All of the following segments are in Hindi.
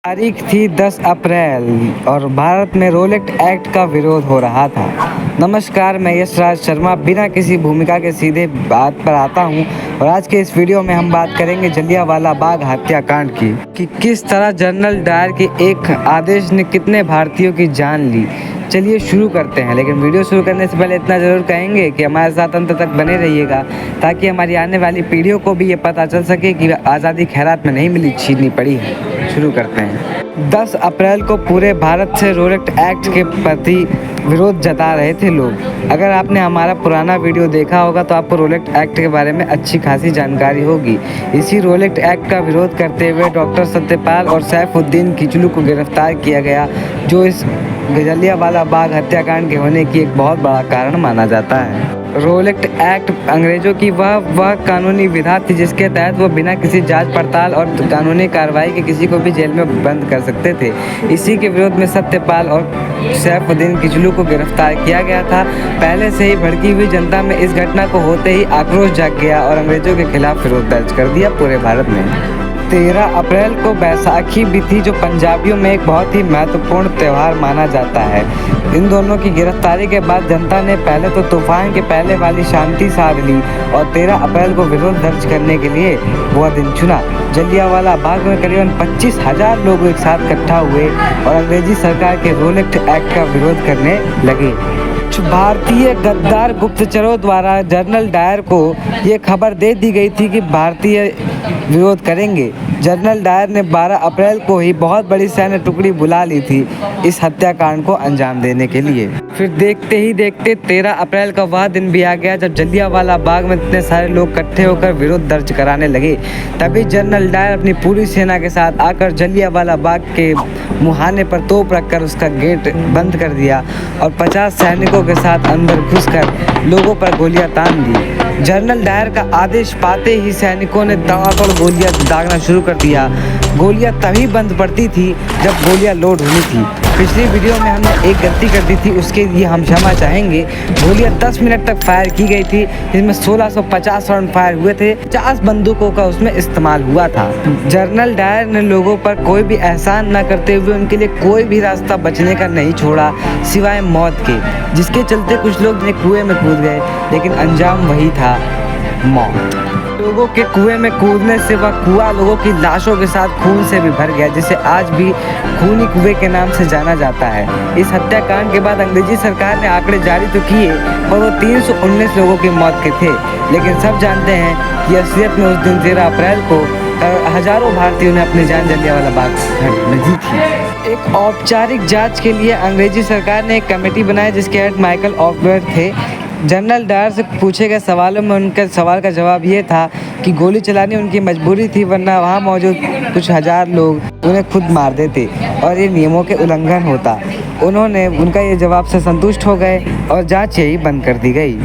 तारीख थी 10 अप्रैल और भारत में रोल एक्ट का विरोध हो रहा था। नमस्कार, मैं यशराज शर्मा बिना किसी भूमिका के सीधे बात पर आता हूं और आज के इस वीडियो में हम बात करेंगे जलियांवाला बाग हत्याकांड की कि किस तरह जनरल डायर के एक आदेश ने कितने भारतीयों की जान ली। चलिए शुरू करते हैं, लेकिन वीडियो शुरू करने से पहले इतना ज़रूर कहेंगे कि हमारे साथ अंत तक बने रहिएगा ताकि हमारी आने वाली पीढ़ियों को भी ये पता चल सके कि आज़ादी खैरात में नहीं मिली, छीननी पड़ी है। शुरू करते हैं। 10 अप्रैल को पूरे भारत से रोल एक्ट के प्रति विरोध जता रहे थे लोग। अगर आपने हमारा पुराना वीडियो देखा होगा तो आपको रोल एक्ट के बारे में अच्छी खासी जानकारी होगी। इसी रोल एक्ट का विरोध करते हुए डॉक्टर सत्यपाल और सैफुद्दीन किचलू को गिरफ्तार किया गया, जो इस जलियांवाला बाग हत्याकांड के होने की एक बहुत बड़ा कारण माना जाता है। रोल एक्ट अंग्रेजों की वह कानूनी विधा थी जिसके तहत वो बिना किसी जांच पड़ताल और कानूनी कार्रवाई के किसी को भी जेल में बंद कर सकते थे। इसी के विरोध में सत्यपाल और सैफुद्दीन किचलू को गिरफ्तार किया गया था। पहले से ही भड़की हुई जनता में इस घटना को होते ही आक्रोश जाग गया और अंग्रेजों के खिलाफ विरोध दर्ज कर दिया पूरे भारत में। 13 अप्रैल को बैसाखी भी थी, जो पंजाबियों में एक बहुत ही महत्वपूर्ण त्यौहार माना जाता है। इन दोनों की गिरफ्तारी के बाद जनता ने पहले तो तूफान के पहले वाली शांति साध ली और 13 अप्रैल को विरोध दर्ज करने के लिए वह दिन चुना। जलियांवाला बाग में करीबन 25,000 लोग एक साथ इकट्ठा हुए और अंग्रेजी सरकार के रोल एक्ट का विरोध करने लगे। भारतीय गद्दार गुप्तचरों द्वारा जनरल डायर को ये खबर दे दी गई थी कि भारतीय विरोध करेंगे। जनरल डायर ने 12 अप्रैल को ही बहुत बड़ी सैन्य टुकड़ी बुला ली थी इस हत्याकांड को अंजाम देने के लिए। फिर देखते ही देखते 13 अप्रैल का वह दिन भी आ गया जब जलियांवाला बाग में इतने सारे लोग इकट्ठे होकर विरोध दर्ज कराने लगे। तभी जनरल डायर अपनी पूरी सेना के साथ आकर जलियांवाला बाग के मुहाने पर तोप रखकर उसका गेट बंद कर दिया और 50 सैनिकों के साथ अंदर घुसकर लोगों पर गोलियां तान दी। जनरल डायर का आदेश पाते ही सैनिकों ने दौड़ गोलियां दागना शुरू कर दिया। गोलियां तभी बंद पड़ती थी जब गोलियां लोड होनी थी। पिछली वीडियो में हमने एक गलती कर दी थी, उसके लिए हम क्षमा चाहेंगे। गोलियां 10 मिनट तक फायर की गई थी, जिसमें 1650 राउंड फायर हुए थे। 50 बंदूकों का उसमें इस्तेमाल हुआ था। जनरल डायर ने लोगों पर कोई भी एहसान न करते हुए उनके लिए कोई भी रास्ता बचने का नहीं छोड़ा सिवाय मौत के, जिसके चलते कुछ लोग कुएं में कूद गए, लेकिन अंजाम वही था, मौत। लोगों के कुएं में कूदने से वह कुआं लोगों की लाशों के साथ खून से भी भर गया, जिसे आज भी खूनी कुएं के नाम से जाना जाता है। इस हत्याकांड के बाद अंग्रेजी सरकार ने आंकड़े जारी तो किए और वो 319 लोगों की मौत के थे, लेकिन सब जानते हैं कि असलियत में उस दिन 13 अप्रैल को हजारों भारतीयों ने अपनी जान जलियांवाला बाग में दी थी। एक औपचारिक जांच के लिए अंग्रेजी सरकार ने एक कमेटी बनाई जिसके हेड माइकल ऑफवेयर थे। जनरल डायर से पूछे गए सवालों में उनके सवाल का जवाब ये था कि गोली चलानी उनकी मजबूरी थी, वरना वहाँ मौजूद कुछ हजार लोग उन्हें खुद मार देते और ये नियमों के उल्लंघन होता। उन्होंने उनका ये जवाब से संतुष्ट हो गए और जांच यही बंद कर दी गई।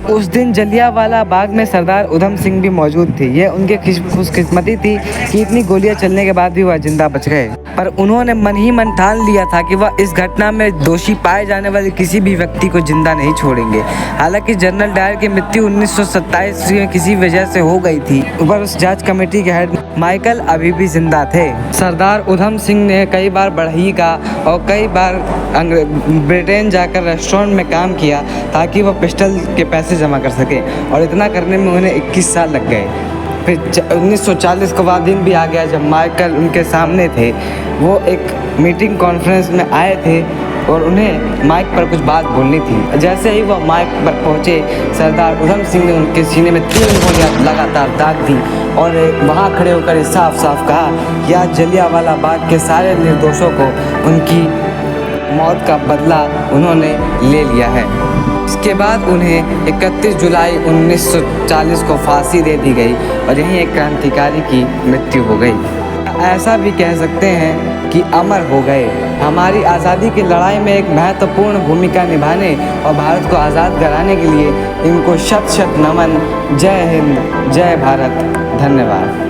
उस दिन जलियांवाला बाग में सरदार उधम सिंह भी मौजूद थे। ये उनके खुशकिस्मती थी कि इतनी गोलियां चलने के बाद भी वह जिंदा बच गए, पर उन्होंने मन ही मन ठान लिया था कि वह इस घटना में दोषी पाए जाने वाले किसी भी व्यक्ति को जिंदा नहीं छोड़ेंगे। हालांकि जनरल डायर की मृत्यु 1927 में किसी वजह से हो गई थी, पर उस जांच कमेटी के हेड माइकल अभी भी जिंदा थे। सरदार उधम सिंह ने कई बार बढ़ई का और कई बार ब्रिटेन जाकर रेस्टोरेंट में काम किया ताकि वह पिस्टल के पैसे जमा कर सके, और इतना करने में उन्हें 21 साल लग गए। फिर 1940 का वह दिन भी आ गया जब माइकल उनके सामने थे। वो एक मीटिंग कॉन्फ्रेंस में आए थे और उन्हें माइक पर कुछ बात बोलनी थी। जैसे ही वह माइक पर पहुंचे, सरदार उधम सिंह ने उनके सीने में 3 गोलियां लगातार दाग दी और वहां खड़े होकर साफ साफ कहा कि आज जलियांवाला बाग के सारे निर्दोषों को उनकी मौत का बदला उन्होंने ले लिया है। इसके बाद उन्हें 31 जुलाई 1940 को फांसी दे दी गई और यहीं एक क्रांतिकारी की मृत्यु हो गई। ऐसा भी कह सकते हैं कि अमर हो गए। हमारी आज़ादी की लड़ाई में एक महत्वपूर्ण भूमिका निभाने और भारत को आज़ाद कराने के लिए इनको शत शत नमन। जय हिंद, जय भारत, धन्यवाद।